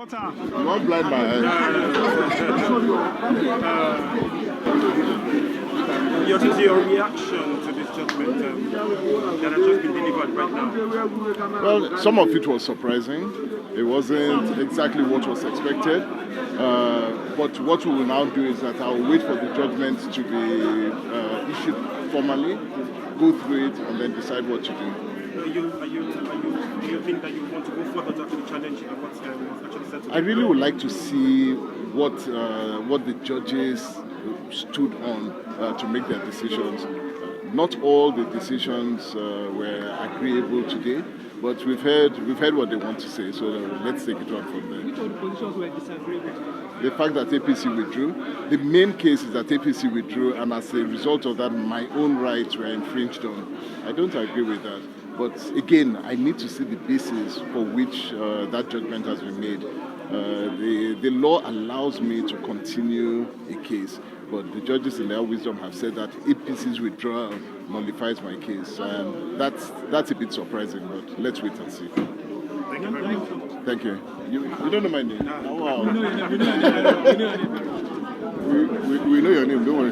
You won't blind my eyes. What is your reaction to this judgment that has just been delivered right now? Well, some of it was surprising. It wasn't exactly what was expected. But what we will now do is that I will wait for the judgment to be issued formally, go through it, and then decide what to do. Do you think that you want to go further to actually challenge what's actually said today? I really would like to see what the judges stood on to make their decisions. Not all the decisions were agreeable today, but we've heard what they want to say, so let's take it on from there. Which of the positions were disagreeable? The fact that APC withdrew. The main case is that APC withdrew, and as a result of that, my own rights were infringed on. I don't agree with that. But again, I need to see the basis for which that judgment has been made. The law allows me to continue a case, but the judges in their wisdom have said that APC's withdrawal nullifies my case. That's a bit surprising, but let's wait and see. Thank you very much. Thank you. You don't know my name? No. Oh, wow. We know your name. We know your name, don't worry.